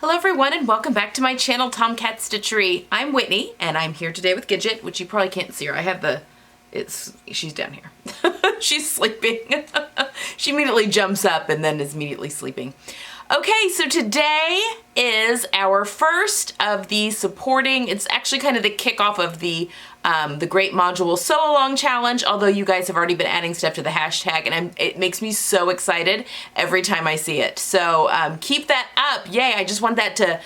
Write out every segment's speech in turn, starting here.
Hello everyone and welcome back to my channel, Tomcat Stitchery. I'm Whitney and I'm here today with Gidget, which you probably can't see her. I have she's down here. She's sleeping. She immediately jumps up and then is immediately sleeping. Okay, so today is our first of the supporting, it's actually kind of the kickoff of the Great Module Sew Along Challenge, although you guys have already been adding stuff to the hashtag and it makes me so excited every time I see it. So keep that up. Yay, I just want that to,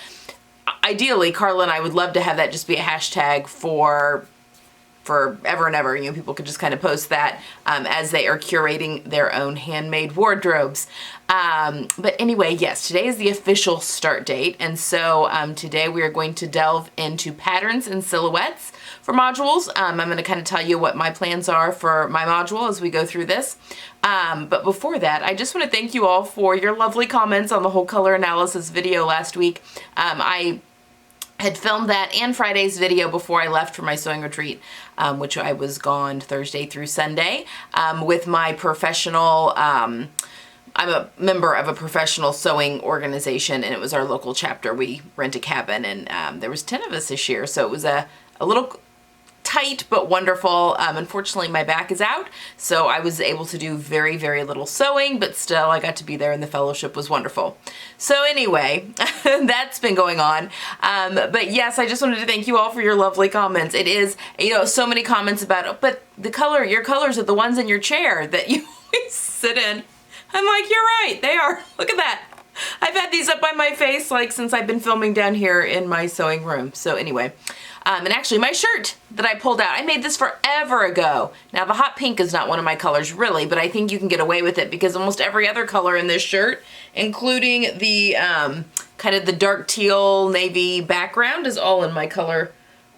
ideally, Carla and I would love to have that just be a hashtag for ever and ever. You know, people could just kind of post that as they are curating their own handmade wardrobes. But anyway, yes, today is the official start date. And so today we are going to delve into patterns and silhouettes for modules. I'm going to kind of tell you what my plans are for my module as we go through this. But before that, I just want to thank you all for your lovely comments on the whole color analysis video last week. I had filmed that and Friday's video before I left for my sewing retreat, which I was gone Thursday through Sunday, with my professional, I'm a member of a professional sewing organization and it was our local chapter. We rent a cabin and there was 10 of us this year, so it was a little tight but wonderful. Unfortunately my back is out, so I was able to do very, very little sewing, but still I got to be there and the fellowship was wonderful. So anyway, that's been going on. But yes, I just wanted to thank you all for your lovely comments. It is, you know, so many comments about, oh, but the color, your colors are the ones in your chair that you always sit in. I'm like, you're right, they are. Look at that. I've had these up by my face like since I've been filming down here in my sewing room. So anyway, and actually my shirt that I pulled out, I made this forever ago. Now the hot pink is not one of my colors really, but I think you can get away with it because almost every other color in this shirt, including the kind of the dark teal navy background, is all in my color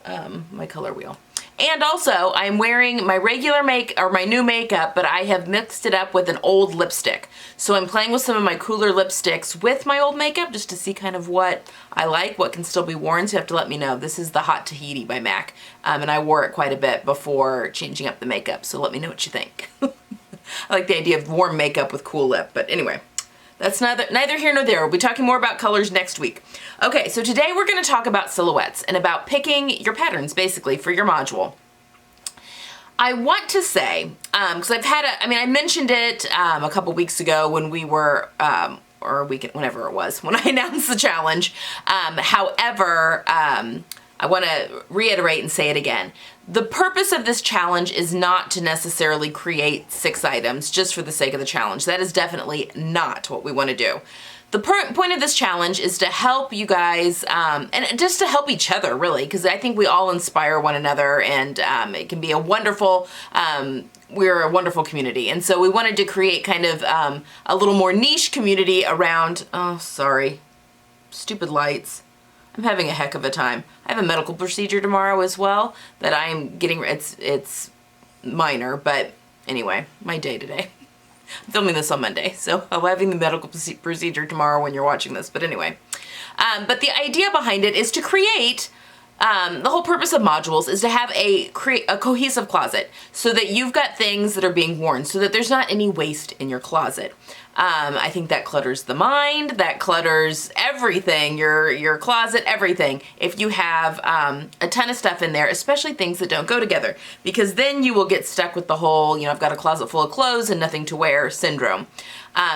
wheel. And also, I'm wearing my regular my new makeup, but I have mixed it up with an old lipstick. So I'm playing with some of my cooler lipsticks with my old makeup just to see kind of what I like, what can still be worn. So you have to let me know. This is the Hot Tahiti by MAC, and I wore it quite a bit before changing up the makeup. So let me know what you think. I like the idea of warm makeup with cool lip, but anyway. That's neither here nor there. We'll be talking more about colors next week. Okay, so today we're going to talk about silhouettes and about picking your patterns, basically, for your module. I want to say, because I mentioned it a couple weeks ago when we were, or a week, whenever it was, when I announced the challenge. However, I want to reiterate and say it again. The purpose of this challenge is not to necessarily create 6 items just for the sake of the challenge. That is definitely not what we want to do. The point of this challenge is to help you guys, and just to help each other really, because I think we all inspire one another and it can be a wonderful, we're a wonderful community. And so we wanted to create kind of a little more niche community around, oh sorry, stupid lights. I'm having a heck of a time. I have a medical procedure tomorrow as well that I'm getting, it's minor, but anyway, my day today. I'm filming this on Monday, so I'm having the medical procedure tomorrow when you're watching this, but anyway. But the idea behind it is to create, the whole purpose of modules is to have create a cohesive closet so that you've got things that are being worn, so that there's not any waste in your closet. I think that clutters the mind, that clutters everything, your closet, everything, if you have a ton of stuff in there, especially things that don't go together, because then you will get stuck with the whole, you know, I've got a closet full of clothes and nothing to wear syndrome.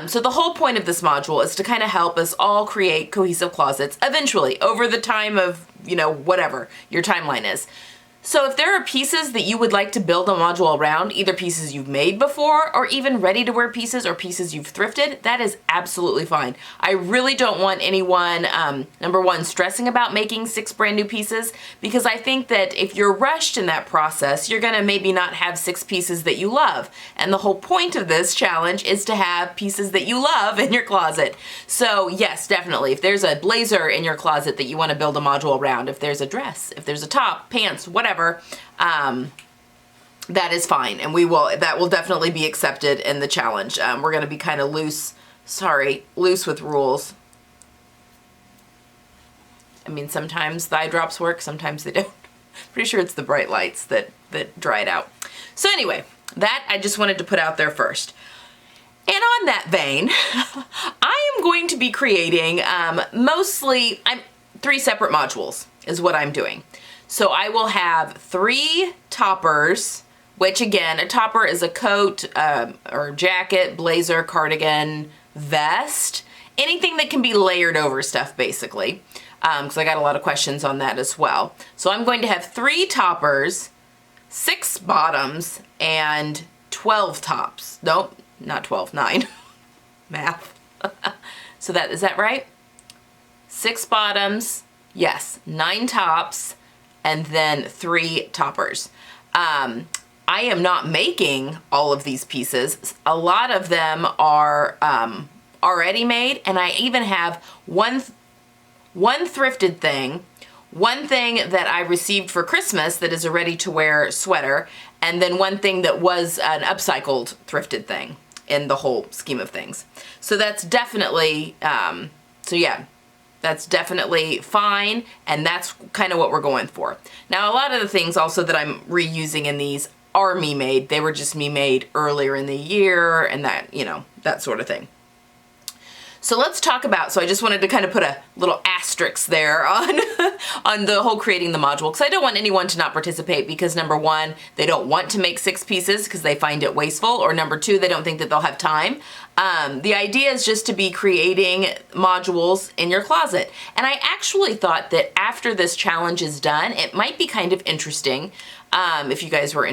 So the whole point of this module is to kind of help us all create cohesive closets eventually over the time of, you know, whatever your timeline is. So if there are pieces that you would like to build a module around, either pieces you've made before or even ready to wear pieces or pieces you've thrifted, that is absolutely fine. I really don't want anyone, number one, stressing about making 6 brand new pieces, because I think that if you're rushed in that process, you're gonna maybe not have 6 pieces that you love. And the whole point of this challenge is to have pieces that you love in your closet. So yes, definitely, if there's a blazer in your closet that you wanna build a module around, if there's a dress, if there's a top, pants, whatever, that is fine, and that will definitely be accepted in the challenge. We're going to be kind of loose with rules. I mean, sometimes the eye drops work, sometimes they don't. Pretty sure it's the bright lights that dry it out. So anyway, that I just wanted to put out there first. And on that vein, I am going to be creating mostly 3 separate modules is what I'm doing. So I will have 3 toppers, which again, a topper is a coat or jacket, blazer, cardigan, vest, anything that can be layered over stuff basically, because I got a lot of questions on that as well. So I'm going to have 3 toppers, 6 bottoms, and 12 tops. Nope, not 12, 9. Math. So is that right? 6 bottoms, yes, 9 tops, and then 3 toppers. I am not making all of these pieces. A lot of them are already made, and I even have one thrifted thing, one thing that I received for Christmas that is a ready-to-wear sweater, and then one thing that was an upcycled thrifted thing in the whole scheme of things. So that's definitely, that's definitely fine, and that's kind of what we're going for. Now, a lot of the things also that I'm reusing in these are me-made. They were just me-made earlier in the year, and that, that sort of thing. So let's talk about, so I just wanted to kind of put a little asterisk there on, on the whole creating the module, because I don't want anyone to not participate because number 1, they don't want to make 6 pieces because they find it wasteful, or number 2, they don't think that they'll have time. The idea is just to be creating modules in your closet. And I actually thought that after this challenge is done, it might be kind of interesting, if you guys were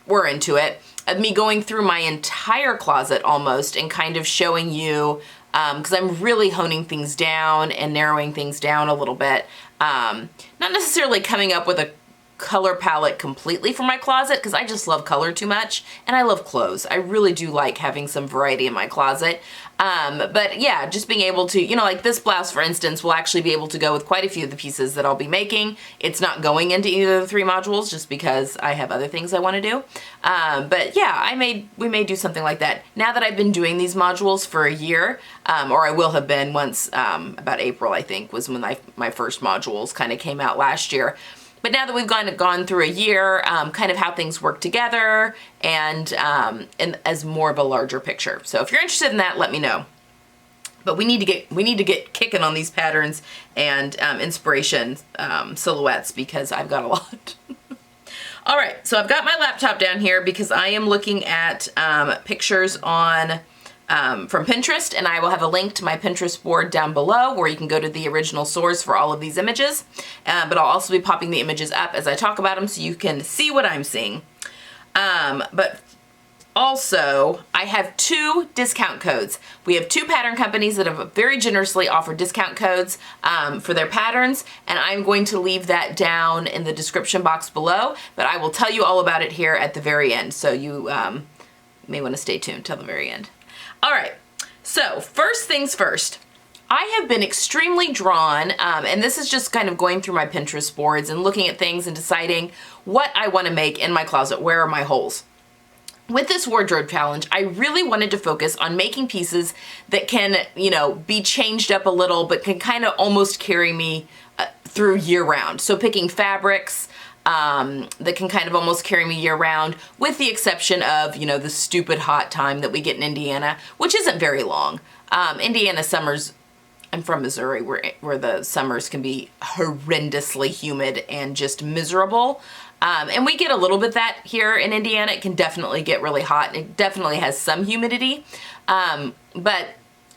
we're into it, of me going through my entire closet almost and kind of showing you, because I'm really honing things down and narrowing things down a little bit. Not necessarily coming up with a color palette completely for my closet, because I just love color too much, and I love clothes. I really do like having some variety in my closet. But yeah, just being able to, like this blouse, for instance, will actually be able to go with quite a few of the pieces that I'll be making. It's not going into either of the 3 modules just because I have other things I want to do. But yeah, we may do something like that. Now that I've been doing these modules for a year, or I will have been once, about April, I think, was when my first modules kind of came out last year. But now that we've gone through a year, kind of how things work together, and as more of a larger picture. So if you're interested in that, let me know. But we need to get kicking on these patterns and inspiration silhouettes, because I've got a lot. All right, so I've got my laptop down here because I am looking at pictures on from Pinterest, and I will have a link to my Pinterest board down below where you can go to the original source for all of these images. But I'll also be popping the images up as I talk about them so you can see what I'm seeing. But also, I have 2 discount codes. We have 2 pattern companies that have very generously offered discount codes for their patterns, and I'm going to leave that down in the description box below, but I will tell you all about it here at the very end, so you may want to stay tuned till the very end. All right, so first things first, I have been extremely drawn, and this is just kind of going through my Pinterest boards and looking at things and deciding what I want to make in my closet. Where are my holes? With this wardrobe challenge, I really wanted to focus on making pieces that can, be changed up a little, but can kind of almost carry me through year round. So picking fabrics that can kind of almost carry me year round, with the exception of, the stupid hot time that we get in Indiana, which isn't very long. Indiana summers, I'm from Missouri, where the summers can be horrendously humid and just miserable. And we get a little bit that here in Indiana. It can definitely get really hot. It definitely has some humidity. But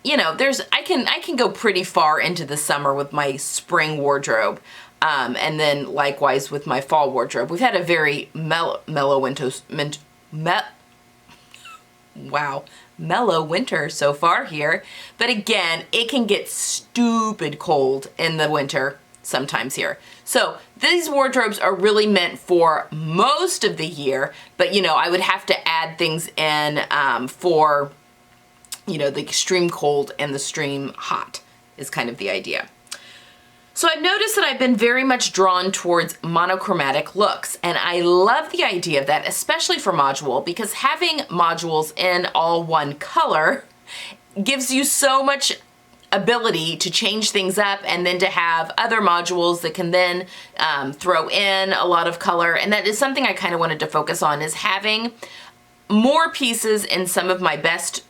I can go pretty far into the summer with my spring wardrobe. And then likewise with my fall wardrobe. We've had a very mellow winter so far here. But again, it can get stupid cold in the winter sometimes here. So these wardrobes are really meant for most of the year, but I would have to add things in for the extreme cold and the extreme hot is kind of the idea. So I've noticed that I've been very much drawn towards monochromatic looks, and I love the idea of that, especially for module, because having modules in all one color gives you so much ability to change things up, and then to have other modules that can then throw in a lot of color. And that is something I kind of wanted to focus on, is having more pieces in some of my best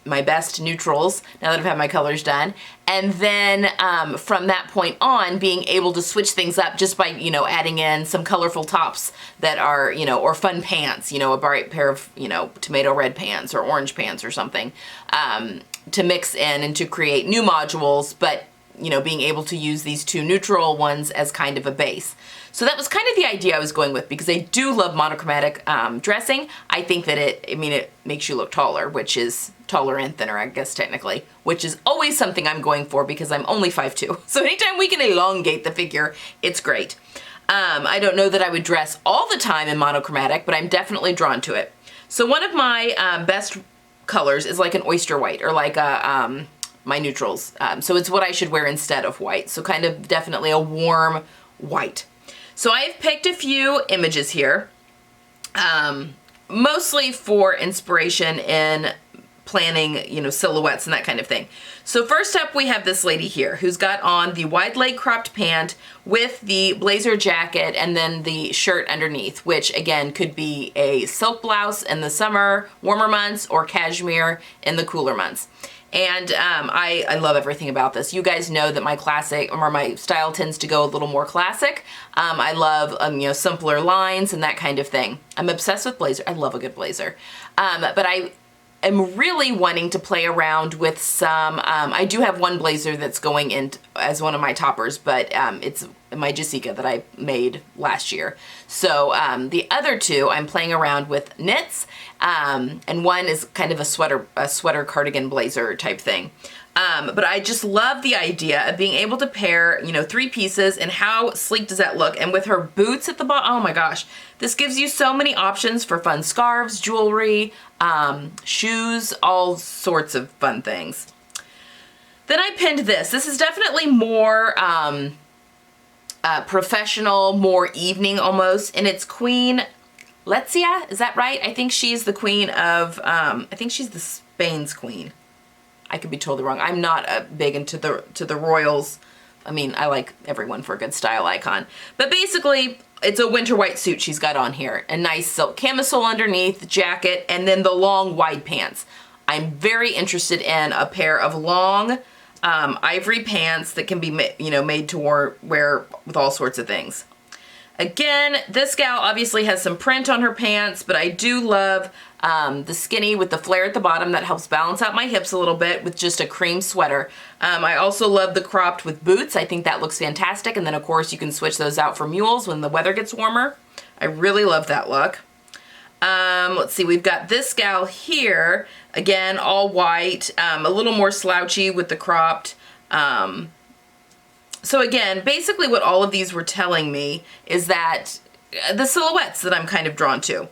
neutrals now that I've had my colors done. And then from that point on, being able to switch things up just by, you know, adding in some colorful tops that are, you know, or fun pants, you know, a bright pair of, you know, tomato red pants or orange pants or something, to mix in and to create new modules, but, you know, being able to use these two neutral ones as kind of a base. So that was kind of the idea I was going with, because I do love monochromatic dressing. I think that it makes you look taller, which is taller and thinner, I guess technically, which is always something I'm going for because I'm only 5'2". So anytime we can elongate the figure, it's great. I don't know that I would dress all the time in monochromatic, but I'm definitely drawn to it. So one of my best colors is like an oyster white, or like a, my neutrals. So it's what I should wear instead of white. So kind of definitely a warm white. So I've picked a few images here, mostly for inspiration in planning, you know, silhouettes and that kind of thing. So first up, we have this lady here who's got on the wide leg cropped pant with the blazer jacket and then the shirt underneath, which again could be a silk blouse in the summer, warmer months, or cashmere in the cooler months. And I love everything about this. You guys know that my classic, or my style tends to go a little more classic. I love, you know, simpler lines and that kind of thing. I'm obsessed with blazer. I love a good blazer. But I am really wanting to play around with some, I do have one blazer that's going in as one of my toppers, but it's my Jessica that I made last year. So the other two I'm playing around with knits, and one is kind of a sweater cardigan blazer type thing. But I just love the idea of being able to pair, you know, 3 pieces, and how sleek does that look? And with her boots at the bottom, oh my gosh, this gives you so many options for fun scarves, jewelry, shoes, all sorts of fun things. Then I pinned this. This is definitely more professional, more evening almost, and it's Queen Letizia, is that right? I think she's the queen of, I think she's the Spain's queen. I could be totally wrong. I'm not big into the royals. I mean, I like everyone for a good style icon. But basically, it's a winter white suit she's got on here. A nice silk camisole underneath, the jacket, and then the long wide pants. I'm very interested in a pair of long ivory pants that can be, you know, made to wear with all sorts of things. Again, this gal obviously has some print on her pants, but I do love the skinny with the flare at the bottom that helps balance out my hips a little bit with just a cream sweater. I also love the cropped with boots. I think that looks fantastic. And then of course you can switch those out for mules when the weather gets warmer. I really love that look. Let's see, we've got this gal here, again, all white, a little more slouchy with the cropped. So again, basically what all of these were telling me is that the silhouettes that I'm kind of drawn to.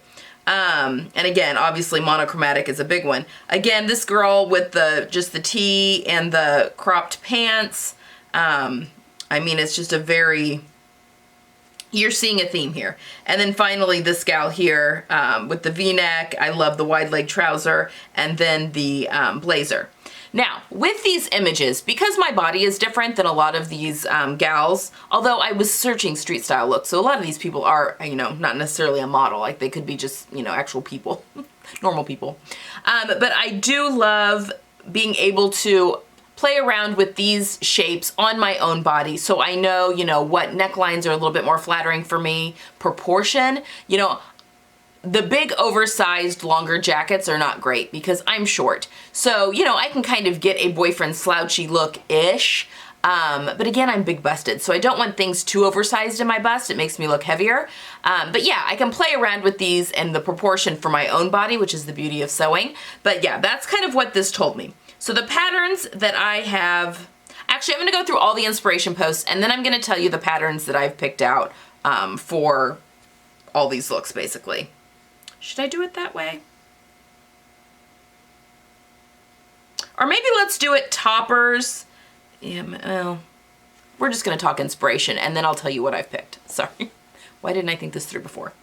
And again, obviously monochromatic is a big one. Again, this girl with just the tee and the cropped pants. I mean, it's just a very, you're seeing a theme here. And then finally this gal here with the V-neck. I love the wide leg trouser, and then the blazer. Now, with these images, because my body is different than a lot of these gals, although I was searching street style looks, so a lot of these people are, you know, not necessarily a model, like they could be just, you know, actual people, normal people. But I do love being able to play around with these shapes on my own body, so I know, you know, what necklines are a little bit more flattering for me, proportion, you know. The big oversized longer jackets are not great because I'm short. So, you know, I can kind of get a boyfriend slouchy look-ish. But again, I'm big busted, so I don't want things too oversized in my bust. It makes me look heavier. But yeah, I can play around with these and the proportion for my own body, which is the beauty of sewing. But yeah, that's kind of what this told me. So the patterns that I have, actually I'm gonna go through all the inspiration posts, and then I'm gonna tell you the patterns that I've picked out for all these looks, basically. Should I do it that way? Or maybe let's do it toppers. Yeah, well, we're just gonna talk inspiration and then I'll tell you what I've picked. Sorry. Why didn't I think this through before?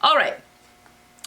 All right.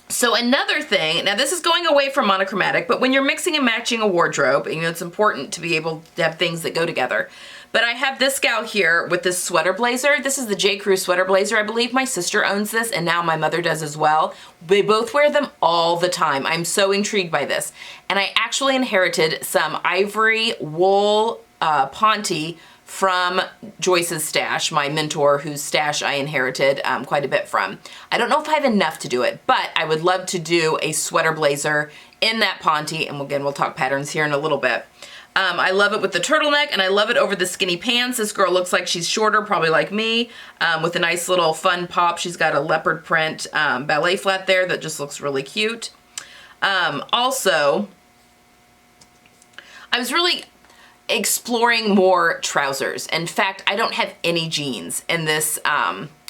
So another thing, now this is going away from monochromatic, but when you're mixing and matching a wardrobe, you know, it's important to be able to have things that go together. But I have this gal here with this sweater blazer. This is the J. Crew sweater blazer. I believe my sister owns this, and now my mother does as well. They both wear them all the time. I'm so intrigued by this. And I actually inherited some ivory wool ponte from Joyce's stash, my mentor whose stash I inherited quite a bit from. I don't know if I have enough to do it, but I would love to do a sweater blazer in that ponte, and again, we'll talk patterns here in a little bit. I love it with the turtleneck, and I love it over the skinny pants. This girl looks like she's shorter, probably like me, with a nice little fun pop. She's got a leopard print ballet flat there that just looks really cute. Also, I was really exploring more trousers. In fact, I don't have any jeans in this,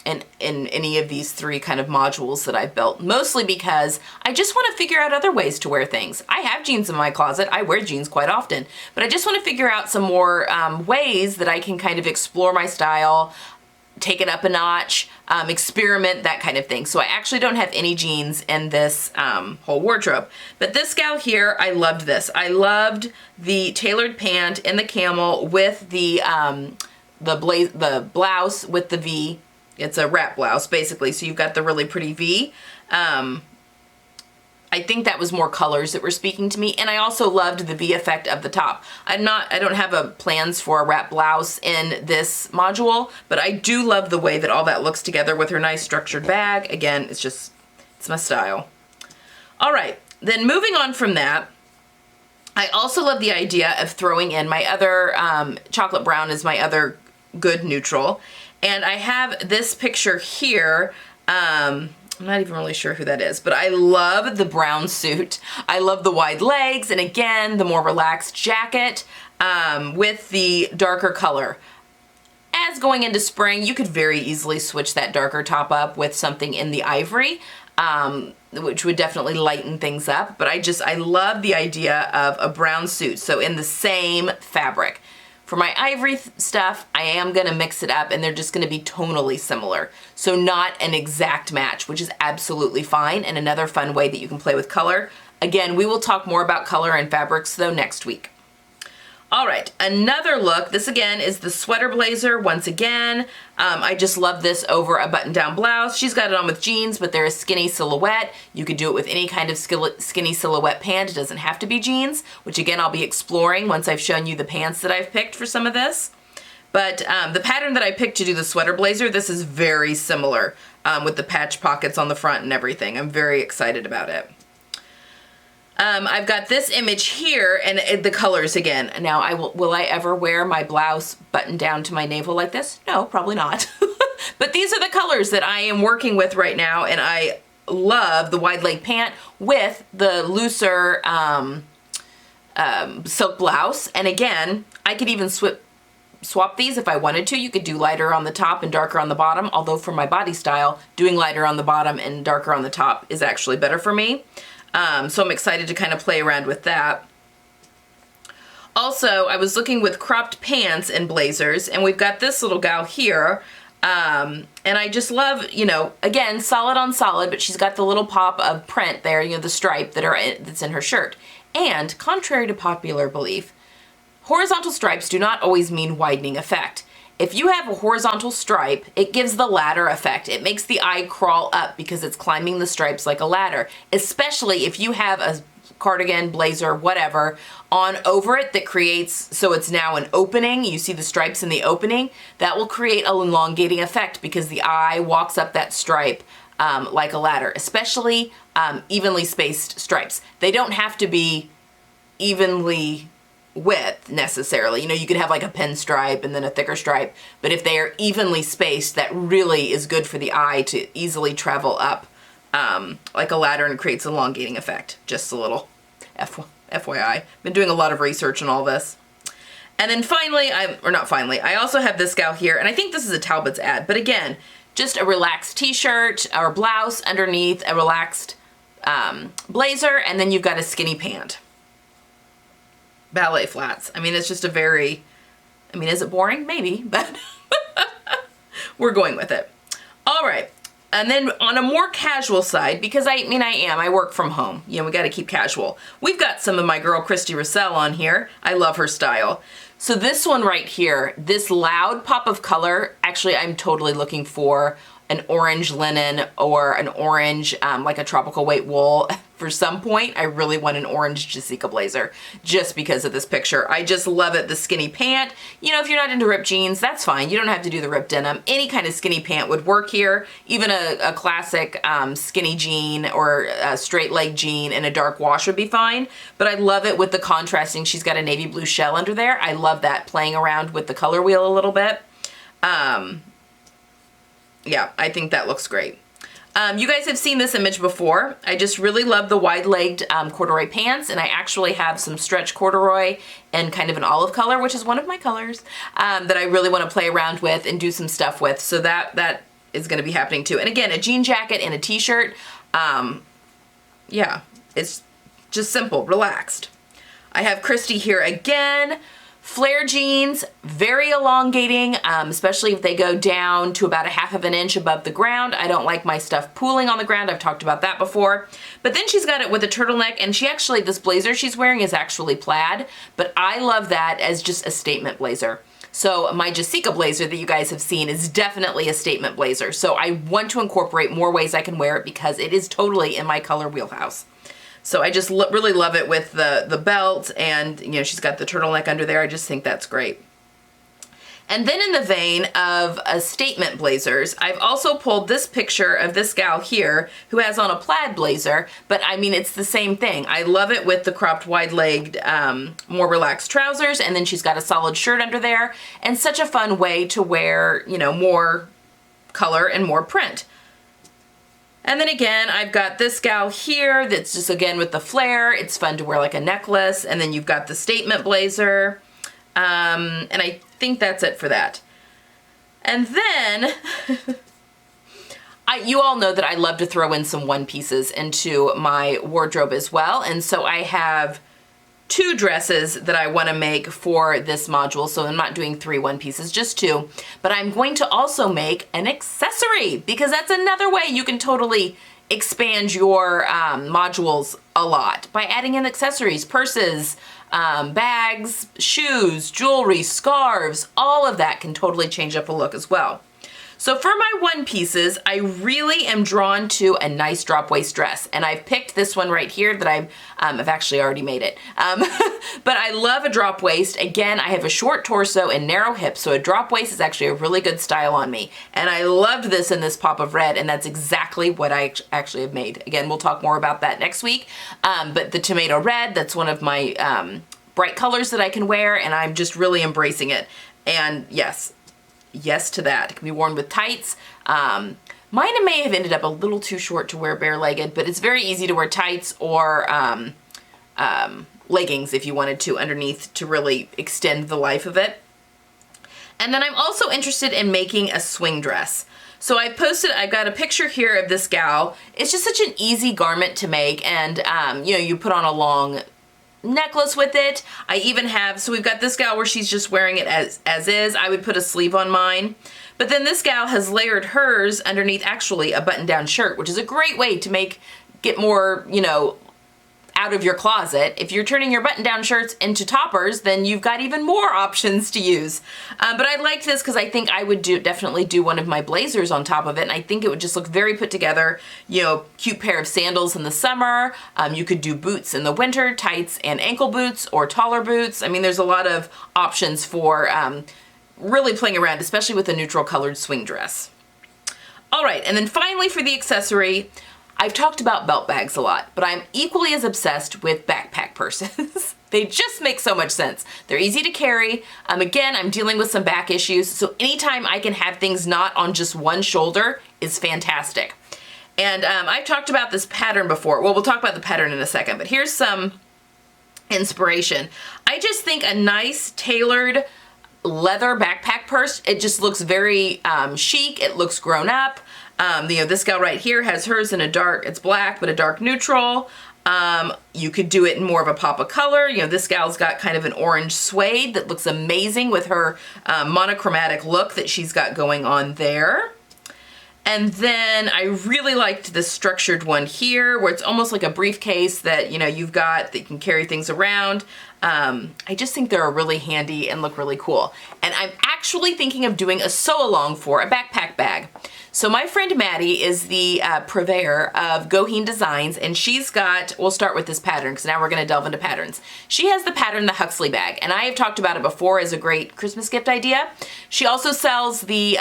in any of these three kind of modules that I've built, mostly because I just want to figure out other ways to wear things. I have jeans in my closet. I wear jeans quite often, but I just want to figure out some more ways that I can kind of explore my style, take it up a notch, experiment, that kind of thing. So I actually don't have any jeans in this whole wardrobe. But this gal here, I loved this. I loved the tailored pant in the camel with the blouse with the V. It's a wrap blouse, basically, so you've got the really pretty V. I think that was more colors that were speaking to me, and I also loved the V effect of the top. I don't have plans for a wrap blouse in this module, but I do love the way that all that looks together with her nice structured bag. Again, it's my style. All right, then moving on from that, I also love the idea of throwing in my other, chocolate brown is my other good neutral. And I have this picture here. I'm not even really sure who that is, but I love the brown suit. I love the wide legs, and again, the more relaxed jacket with the darker color. As going into spring, you could very easily switch that darker top up with something in the ivory, which would definitely lighten things up. But I love the idea of a brown suit, so in the same fabric. For my ivory stuff, I am gonna mix it up, and they're just gonna be tonally similar. So not an exact match, which is absolutely fine, and another fun way that you can play with color. Again, we will talk more about color and fabrics though next week. All right, another look. This again is the sweater blazer once again. I just love this over a button-down blouse. She's got it on with jeans, but they're a skinny silhouette. You could do it with any kind of skinny silhouette pant. It doesn't have to be jeans, which again, I'll be exploring once I've shown you the pants that I've picked for some of this. But the pattern that I picked to do the sweater blazer, this is very similar with the patch pockets on the front and everything. I'm very excited about it. I've got this image here, and the colors again. Now, will I ever wear my blouse buttoned down to my navel like this? No, probably not. But these are the colors that I am working with right now, and I love the wide leg pant with the looser silk blouse. And again, I could even swap these if I wanted to. You could do lighter on the top and darker on the bottom, although for my body style, doing lighter on the bottom and darker on the top is actually better for me. So I'm excited to kind of play around with that. Also, I was looking with cropped pants and blazers, and we've got this little gal here. And I just love, you know, again, solid on solid, but she's got the little pop of print there, you know, the stripe that's in her shirt. And contrary to popular belief, horizontal stripes do not always mean widening effect. If you have a horizontal stripe, it gives the ladder effect. It makes the eye crawl up because it's climbing the stripes like a ladder, especially if you have a cardigan, blazer, whatever, on over it that creates, so it's now an opening. You see the stripes in the opening. That will create an elongating effect because the eye walks up that stripe like a ladder, especially evenly spaced stripes. They don't have to be evenly width necessarily. You know, you could have like a pinstripe and then a thicker stripe, but if they are evenly spaced, that really is good for the eye to easily travel up like a ladder, and creates an elongating effect. Just a little FYI. Been doing a lot of research on all this. And then finally, I also have this gal here, and I think this is a Talbot's ad, but again, just a relaxed t-shirt or blouse underneath a relaxed blazer, and then you've got a skinny pant. Ballet flats. I mean, it's just a very, I mean, is it boring? Maybe, but we're going with it. All right. And then on a more casual side, because I work from home. You know, we got to keep casual. We've got some of my girl, Christy Russell, on here. I love her style. So this one right here, this loud pop of color, actually I'm totally looking for an orange linen or an orange, like a tropical weight wool. For some point, I really want an orange Jessica blazer just because of this picture. I just love it. The skinny pant, you know, if you're not into ripped jeans, that's fine. You don't have to do the ripped denim. Any kind of skinny pant would work here. Even a classic skinny jean or a straight leg jean in a dark wash would be fine. But I love it with the contrasting. She's got a navy blue shell under there. I love that, playing around with the color wheel a little bit. Yeah, I think that looks great. You guys have seen this image before. I just really love the wide-legged corduroy pants, and I actually have some stretch corduroy and kind of an olive color, which is one of my colors, that I really want to play around with and do some stuff with. So that is going to be happening too. And again, a jean jacket and a t-shirt. Yeah, it's just simple, relaxed. I have Christy here again. Flare jeans, very elongating, especially if they go down to about 1/2 inch above the ground. I don't like my stuff pooling on the ground. I've talked about that before. But then she's got it with a turtleneck, and she actually, this blazer she's wearing is actually plaid, but I love that as just a statement blazer. So my Jessica blazer that you guys have seen is definitely a statement blazer. So I want to incorporate more ways I can wear it because it is totally in my color wheelhouse. So I just really love it with the belt, and you know, she's got the turtleneck under there. I just think that's great. And then in the vein of statement blazers, I've also pulled this picture of this gal here who has on a plaid blazer, but I mean, it's the same thing. I love it with the cropped wide-legged, more relaxed trousers, and then she's got a solid shirt under there, and such a fun way to wear, you know, more color and more print. And then again, I've got this gal here that's just, again, with the flare. It's fun to wear like a necklace. And then you've got the statement blazer. And I think that's it for that. And then, you all know that I love to throw in some one pieces into my wardrobe as well. And so I have 2 dresses that I want to make for this module, so I'm not doing 3 one pieces, just 2. But I'm going to also make an accessory, because that's another way you can totally expand your modules a lot by adding in accessories, purses, bags, shoes, jewelry, scarves. All of that can totally change up a look as well. So for my one pieces, I really am drawn to a nice drop waist dress, and I've picked this one right here that I've actually already made it. But I love a drop waist. Again, I have a short torso and narrow hips, so a drop waist is actually a really good style on me. And I loved this in this pop of red, and that's exactly what I actually have made. Again, we'll talk more about that next week. But the tomato red, that's one of my bright colors that I can wear, and I'm just really embracing it. And yes to that. It can be worn with tights. Mine may have ended up a little too short to wear bare-legged, but it's very easy to wear tights or leggings if you wanted to underneath to really extend the life of it. And then I'm also interested in making a swing dress. So I've got a picture here of this gal. It's just such an easy garment to make, and you know, you put on a long necklace with it. I even have, so we've got this gal where she's just wearing it as is. I would put a sleeve on mine. But then this gal has layered hers underneath actually a button-down shirt, which is a great way to get more, you know, out of your closet. If you're turning your button-down shirts into toppers, then you've got even more options to use. But I liked this because I think I would definitely do one of my blazers on top of it, and I think it would just look very put together. You know, cute pair of sandals in the summer. You could do boots in the winter, tights and ankle boots or taller boots. I mean, there's a lot of options for really playing around, especially with a neutral colored swing dress. All right, and then finally for the accessory, I've talked about belt bags a lot, but I'm equally as obsessed with backpack purses. They just make so much sense. They're easy to carry. Again, I'm dealing with some back issues, so anytime I can have things not on just one shoulder is fantastic. And I've talked about this pattern before. Well, we'll talk about the pattern in a second, but here's some inspiration. I just think a nice tailored leather backpack purse, it just looks very chic. It looks grown up. You know, this gal right here has hers in a dark, it's black, but a dark neutral. You could do it in more of a pop of color. You know, this gal's got kind of an orange suede that looks amazing with her monochromatic look that she's got going on there. And then I really liked this structured one here where it's almost like a briefcase that, you know, you've got that you can carry things around. I just think they're really handy and look really cool. And I'm actually thinking of doing a sew along for a backpack bag. So my friend Maddie is the purveyor of Goheen Designs, and she's got, we'll start with this pattern because now we're going to delve into patterns. She has the pattern, the Huxley bag, and I have talked about it before as a great Christmas gift idea. She also sells the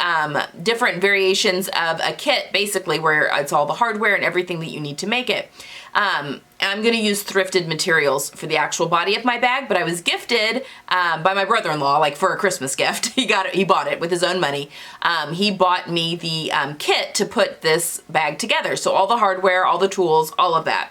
different variations of a kit, basically, where it's all the hardware and everything that you need to make it. I'm going to use thrifted materials for the actual body of my bag, but I was gifted by my brother-in-law, like for a Christmas gift. He bought it with his own money. He bought me the kit to put this bag together. So all the hardware, all the tools, all of that,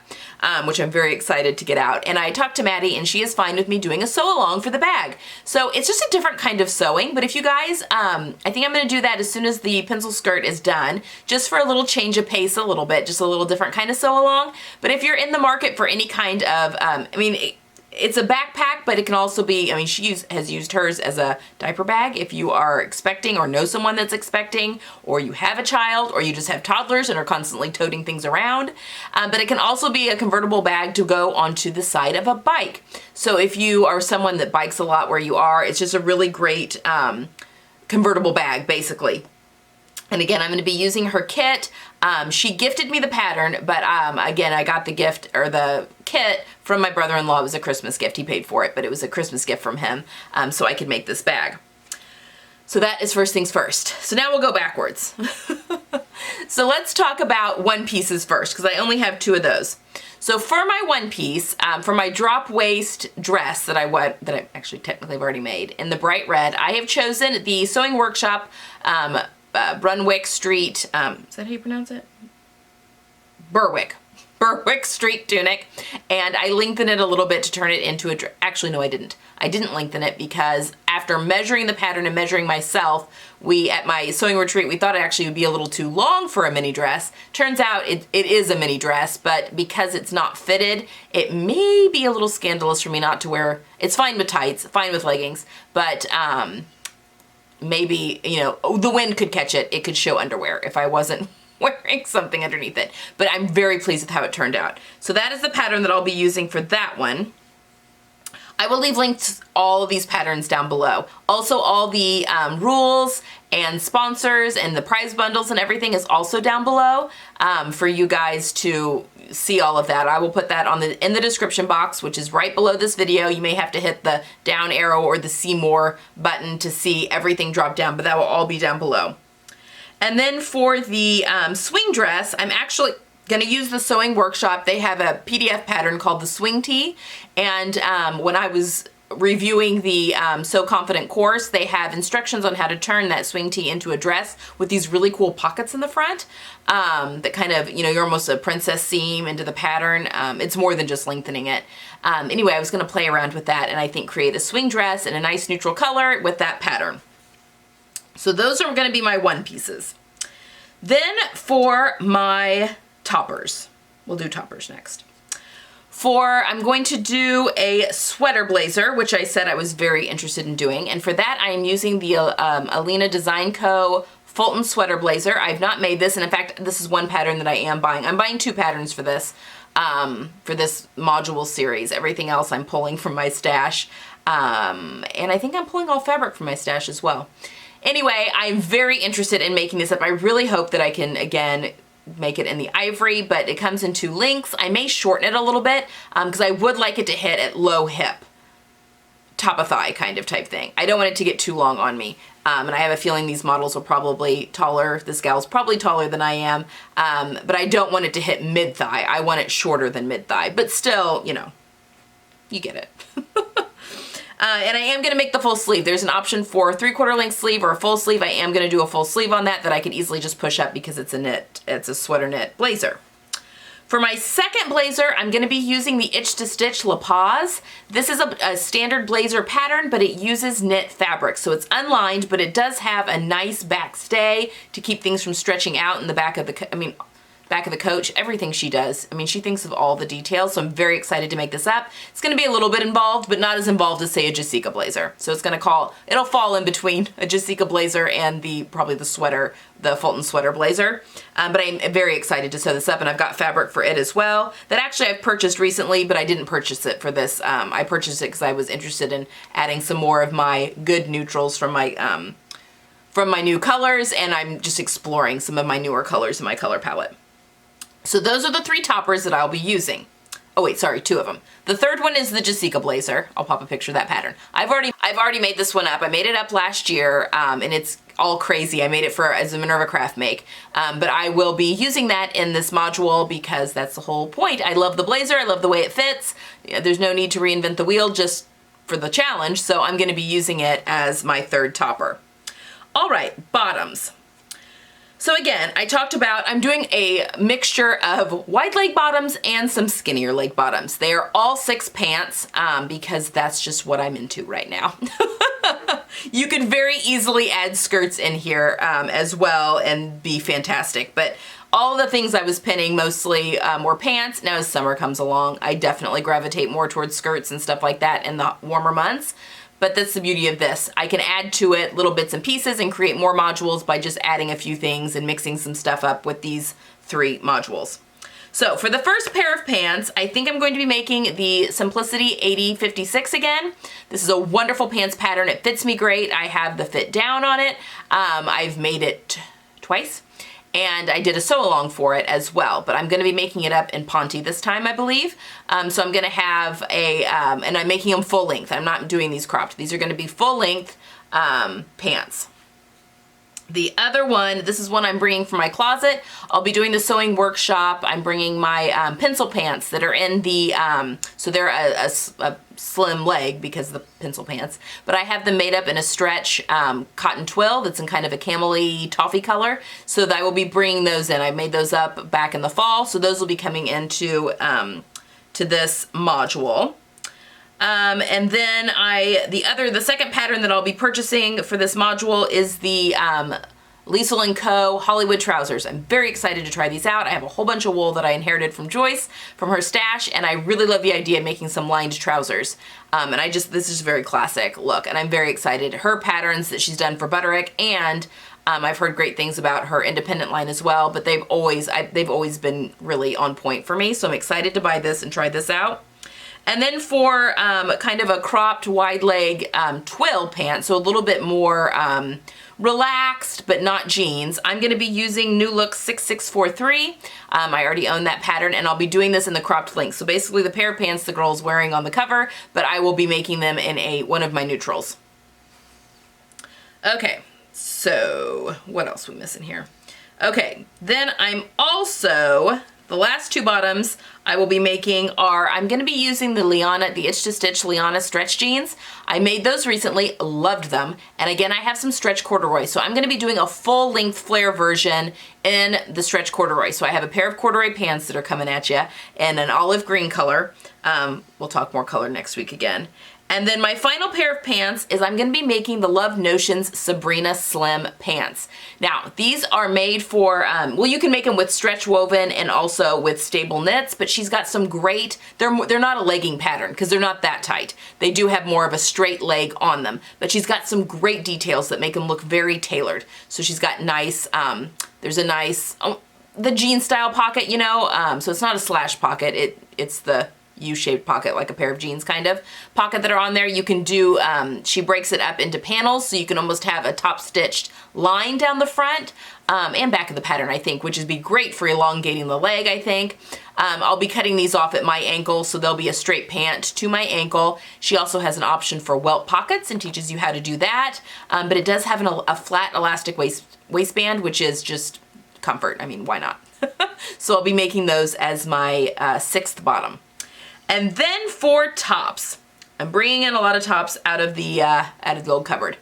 which I'm very excited to get out. And I talked to Maddie, and she is fine with me doing a sew along for the bag. So it's just a different kind of sewing, but if you guys, I think I'm going to do that as soon as the pencil skirt is done, just for a little change of pace a little bit, just a little different kind of sew along. But if you're in the market for any kind of, it's a backpack, but it can also be, she has used hers as a diaper bag if you are expecting or know someone that's expecting, or you have a child, or you just have toddlers and are constantly toting things around. But it can also be a convertible bag to go onto the side of a bike. So if you are someone that bikes a lot where you are, it's just a really great convertible bag, basically. And again, I'm going to be using her kit. She gifted me the pattern, but again, I got the gift or the kit from my brother-in-law. It was a Christmas gift. He paid for it, but it was a Christmas gift from him, so I could make this bag. So that is first things first. So now we'll go backwards. So let's talk about one pieces first, because I only have 2 of those. So for my one piece, for my drop waist dress that I actually technically have already made in the bright red, I have chosen the Sewing Workshop Brunwick Street, is that how you pronounce it? Berwick Street tunic, and I lengthened it a little bit to turn it into a dress. Actually, no, I didn't. I didn't lengthen it because after measuring the pattern and measuring myself, at my sewing retreat, we thought it actually would be a little too long for a mini dress. Turns out it is a mini dress, but because it's not fitted, it may be a little scandalous for me not to wear. It's fine with tights, fine with leggings, but maybe, the wind could catch it. It could show underwear if I wasn't wearing something underneath it. But I'm very pleased with how it turned out. So that is the pattern that I'll be using for that one. I will leave links to all of these patterns down below. Also, all the rules and sponsors and the prize bundles and everything is also down below for you guys to see all of that. I will put that in the description box, which is right below this video. You may have to hit the down arrow or the see more button to see everything drop down, but that will all be down below. And then for the swing dress, I'm actually going to use the Sewing Workshop. They have a PDF pattern called the Swing Tee, and when I was reviewing the Sew Confident course, they have instructions on how to turn that swing tee into a dress with these really cool pockets in the front that kind of, you're almost a princess seam into the pattern. It's more than just lengthening it. Anyway, I was going to play around with that and I think create a swing dress in a nice neutral color with that pattern. So those are going to be my one pieces. Then for my toppers, we'll do toppers next. I'm going to do a sweater blazer, which I said I was very interested in doing. And for that, I am using the Alina Design Co. Fulton sweater blazer. I've not made this, and in fact, this is one pattern that I am buying. I'm buying 2 patterns for this module series. Everything else I'm pulling from my stash. And I think I'm pulling all fabric from my stash as well. Anyway, I'm very interested in making this up. I really hope that I can, again, make it in the ivory, but it comes in 2 lengths. I may shorten it a little bit because I would like it to hit at low hip, top of thigh kind of type thing. I don't want it to get too long on me. And I have a feeling these models are probably taller. This gal's probably taller than I am, but I don't want it to hit mid-thigh. I want it shorter than mid-thigh, but still, you get it. And I am going to make the full sleeve. There's an option for a 3/4 length sleeve or a full sleeve. I am going to do a full sleeve on that I could easily just push up because it's a knit. It's a sweater knit blazer. For my second blazer, I'm going to be using the Itch to Stitch La Paz. This is a standard blazer pattern, but it uses knit fabric. So it's unlined, but it does have a nice back stay to keep things from stretching out in the back of the back of the coach, everything she does. I mean, she thinks of all the details, so I'm very excited to make this up. It's gonna be a little bit involved, but not as involved as, say, a Jessica blazer. So it'll fall in between a Jessica blazer and probably the sweater, the Fulton sweater blazer. But I'm very excited to sew this up, and I've got fabric for it as well that actually I've purchased recently, but I didn't purchase it for this. I purchased it because I was interested in adding some more of my good neutrals from my new colors, and I'm just exploring some of my newer colors in my color palette. So those are the 3 toppers that I'll be using. Oh wait, sorry, 2 of them. The third one is the Jessica blazer. I'll pop a picture of that pattern. I've already made this one up. I made it up last year, and it's all crazy. I made it as a Minerva Craft make, but I will be using that in this module because that's the whole point. I love the blazer. I love the way it fits. There's no need to reinvent the wheel just for the challenge, so I'm going to be using it as my 3rd topper. All right, bottoms. So again, I talked about, I'm doing a mixture of wide leg bottoms and some skinnier leg bottoms. They are all 6 pants because that's just what I'm into right now. You could very easily add skirts in here as well and be fantastic, but all the things I was pinning mostly were pants. Now as summer comes along, I definitely gravitate more towards skirts and stuff like that in the warmer months. But that's the beauty of this. I can add to it little bits and pieces and create more modules by just adding a few things and mixing some stuff up with these 3 modules. So for the first pair of pants, I think I'm going to be making the Simplicity 8056 again. This is a wonderful pants pattern. It fits me great. I have the fit down on it. I've made it twice. And I did a sew along for it as well, but I'm going to be making it up in Ponte this time, I believe. So I'm going to have and I'm making them full length. I'm not doing these cropped. These are going to be full length pants. The other one, this is one I'm bringing from my closet. I'll be doing the sewing workshop. I'm bringing my pencil pants that are in the, so they're a slim leg because of the pencil pants, but I have them made up in a stretch cotton twill that's in kind of a camely toffee color, so that I will be bringing those in. I made those up back in the fall, so those will be coming into to this module. And then the second pattern that I'll be purchasing for this module is the Liesl & Co. Hollywood trousers. I'm very excited to try these out. I have a whole bunch of wool that I inherited from Joyce, from her stash, and I really love the idea of making some lined trousers. And this is a very classic look, and I'm very excited. Her patterns that she's done for Butterick, and I've heard great things about her independent line as well, but they've always been really on point for me, so I'm excited to buy this and try this out. And then for kind of a cropped wide leg twill pant, so a little bit more relaxed but not jeans, I'm going to be using New Look 6643. I already own that pattern, and I'll be doing this in the cropped length. So basically the pair of pants the girl's wearing on the cover, but I will be making them in one of my neutrals. Okay, so what else are we missing here? Okay, then I'm also... The last 2 bottoms I will be making I'm going to be using the Itch to Stitch Liana stretch jeans. I made those recently, loved them, and again I have some stretch corduroy, so I'm going to be doing a full length flare version in the stretch corduroy. So I have a pair of corduroy pants that are coming at you in an olive green color. We'll talk more color next week again. And then my final pair of pants is I'm going to be making the Love Notions Sabrina Slim pants. Now, these are made for, well, you can make them with stretch woven and also with stable knits, but she's got some great, they're not a legging pattern because they're not that tight. They do have more of a straight leg on them, but she's got some great details that make them look very tailored. So she's got nice, there's a nice, the jean style pocket, you know, so it's not a slash pocket, it's the U-shaped pocket, like a pair of jeans kind of pocket that are on there. You can do, she breaks it up into panels, so you can almost have a top stitched line down the front and back of the pattern, I think, which would be great for elongating the leg, I think. I'll be cutting these off at my ankle, so there'll be a straight pant to my ankle. She also has an option for welt pockets and teaches you how to do that, but it does have a flat elastic waistband, which is just comfort. I mean, why not? So I'll be making those as my 6th bottom. And then for tops, I'm bringing in a lot of tops out of the old cupboard.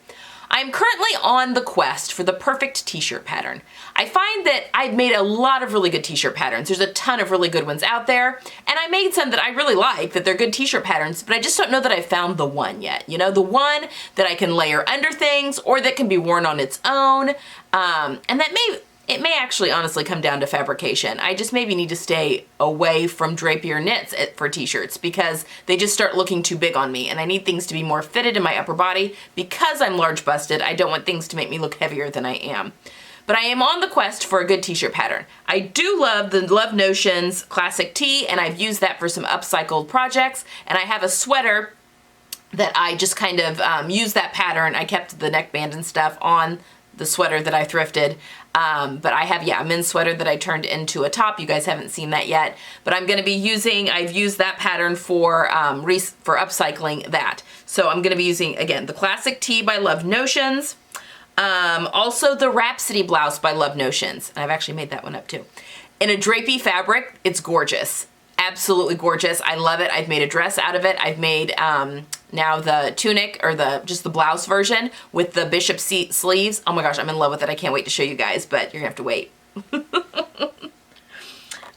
I'm currently on the quest for the perfect t-shirt pattern. I find that I've made a lot of really good t-shirt patterns. There's a ton of really good ones out there, and I made some that I really like, that they're good t-shirt patterns, but I just don't know that I've found the one yet. You know, the one that I can layer under things or that can be worn on its own, and that may... It may actually honestly come down to fabrication. I just maybe need to stay away from drapier knits for t-shirts because they just start looking too big on me, and I need things to be more fitted in my upper body. Because I'm large busted, I don't want things to make me look heavier than I am. But I am on the quest for a good t-shirt pattern. I do love the Love Notions classic tee, and I've used that for some upcycled projects, and I have a sweater that I just kind of used that pattern. I kept the neckband and stuff on the sweater that I thrifted. But I have, yeah, a men's sweater that I turned into a top. You guys haven't seen that yet. But I'm going to be using, I've used that pattern for upcycling that. So I'm going to be using, again, the classic tee by Love Notions. Also the Rhapsody blouse by Love Notions. And I've actually made that one up too. In a drapey fabric, it's gorgeous. Absolutely gorgeous. I love it. I've made a dress out of it. I've made now the tunic, or just the blouse version with the bishop sleeves. Oh my gosh, I'm in love with it. I can't wait to show you guys, but you're gonna have to wait.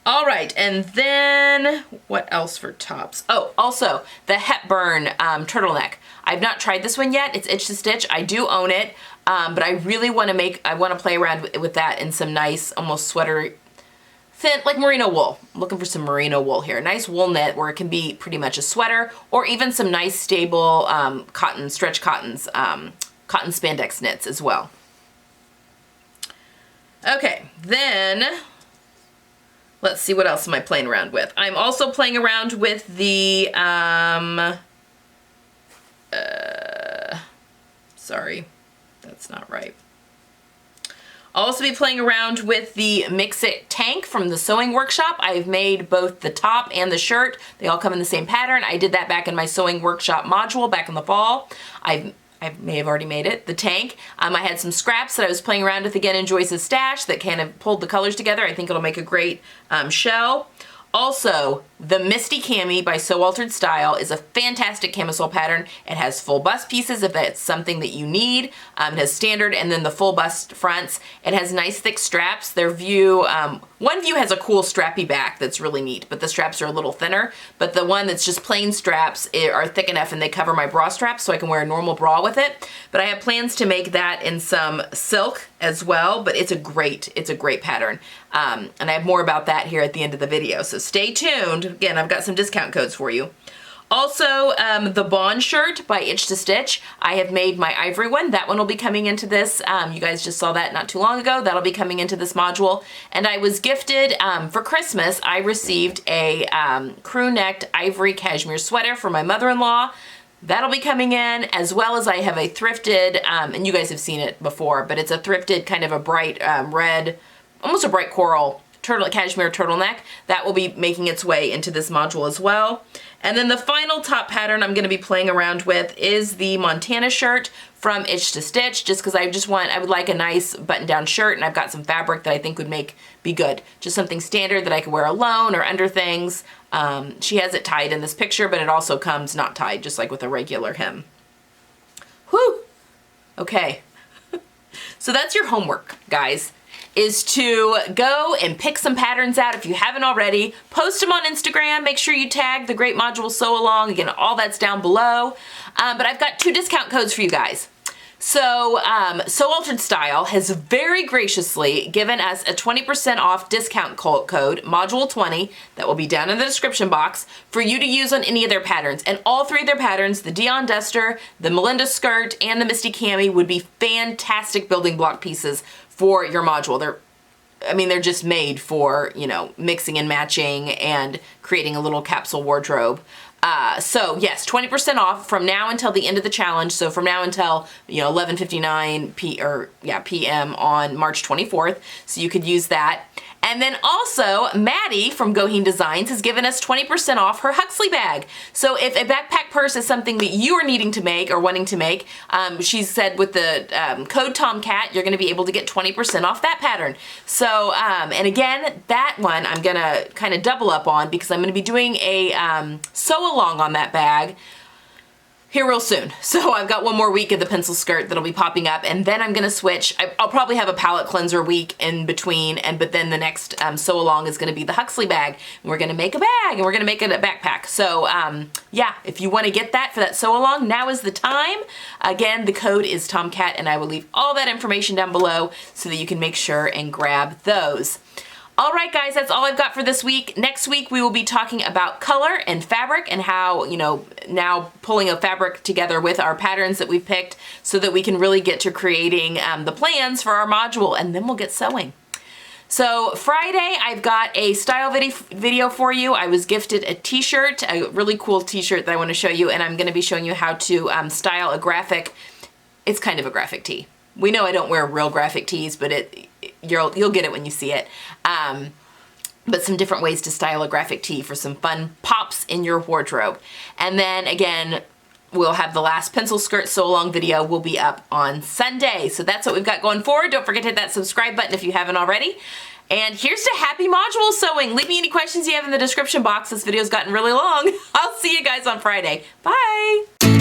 All right, and then what else for tops? Oh, also the Hepburn turtleneck. I've not tried this one yet. It's Itch to Stitch. I do own it, but I really want to play around with that in some nice, almost sweater, thin, like merino wool. I'm looking for some merino wool here. Nice wool knit where it can be pretty much a sweater, or even some nice stable stretch cottons, cotton spandex knits as well. Okay, then let's see, what else am I playing around with? I'm also playing around with the, sorry, that's not right. I'll also be playing around with the Mix It tank from the sewing workshop. I've made both the top and the shirt. They all come in the same pattern. I did that back in my sewing workshop module back in the fall. I may have already made it, the tank. I had some scraps that I was playing around with again in Joyce's stash that kind of pulled the colors together. I think it'll make a great shell. Also, the Misty Cami by Sew Altered Style is a fantastic camisole pattern. It has full bust pieces if that's something that you need. It has standard and then the full bust fronts. It has nice thick straps. Their view, one view has a cool strappy back that's really neat, but the straps are a little thinner. But the one that's just plain straps are thick enough and they cover my bra straps so I can wear a normal bra with it. But I have plans to make that in some silk as well, but it's a great pattern. And I have more about that here at the end of the video, so stay tuned. Again, I've got some discount codes for you. Also, the Bond shirt by Itch to Stitch. I have made my ivory one. That one will be coming into this. You guys just saw that not too long ago. That'll be coming into this module. And I was gifted, for Christmas, I received a crew-necked ivory cashmere sweater for my mother-in-law. That'll be coming in, as well as I have a thrifted, and you guys have seen it before, but it's a thrifted kind of a bright red, almost a bright coral cashmere turtleneck. That will be making its way into this module as well. And then the final top pattern I'm going to be playing around with is the Montana shirt from Itch to Stitch, just because I would like a nice button-down shirt, and I've got some fabric that I think would be good. Just something standard that I could wear alone or under things. She has it tied in this picture, but it also comes not tied, just like with a regular hem. Whew! Okay. So that's your homework, guys, is to go and pick some patterns out if you haven't already. Post them on Instagram. Make sure you tag The Great Module Sew Along. Again, all that's down below. But I've got 2 discount codes for you guys. So, Sew Altered Style has very graciously given us a 20% off discount code, Module20, that will be down in the description box, for you to use on any of their patterns. And all 3 of their patterns, the Dion Duster, the Melinda Skirt, and the Misty Cami, would be fantastic building block pieces for your module. They're just made for, mixing and matching and creating a little capsule wardrobe. So yes, 20% off from now until the end of the challenge. So from now until 11:59 p.m. on March 24th. So you could use that. And then also, Maddie from Goheen Designs has given us 20% off her Huxley bag. So if a backpack purse is something that you are needing to make or wanting to make, she said with the code Tomcat, you're going to be able to get 20% off that pattern. So, and again, that one I'm going to kind of double up on because I'm going to be doing a sew along on that bag here real soon. So I've got one more week of the pencil skirt that'll be popping up, and then I'm gonna switch. I'll probably have a palette cleanser week in between, but then the next sew along is gonna be the Huxley bag. And we're gonna make a bag, and we're gonna make it a backpack. So yeah, if you wanna get that for that sew along, now is the time. Again, the code is Tomcat, and I will leave all that information down below so that you can make sure and grab those. All right, guys, that's all I've got for this week. Next week, we will be talking about color and fabric and how, you know, now pulling a fabric together with our patterns that we've picked so that we can really get to creating the plans for our module, and then we'll get sewing. So Friday, I've got a style video for you. I was gifted a t-shirt, a really cool t-shirt that I want to show you, and I'm going to be showing you how to style a graphic. It's kind of a graphic tee. We know I don't wear real graphic tees, but you'll get it when you see it. But some different ways to style a graphic tee for some fun pops in your wardrobe. And then again, we'll have the last pencil skirt sew along video will be up on Sunday. So that's what we've got going forward. Don't forget to hit that subscribe button if you haven't already. And here's to happy module sewing. Leave me any questions you have in the description box. This video's gotten really long. I'll see you guys on Friday. Bye.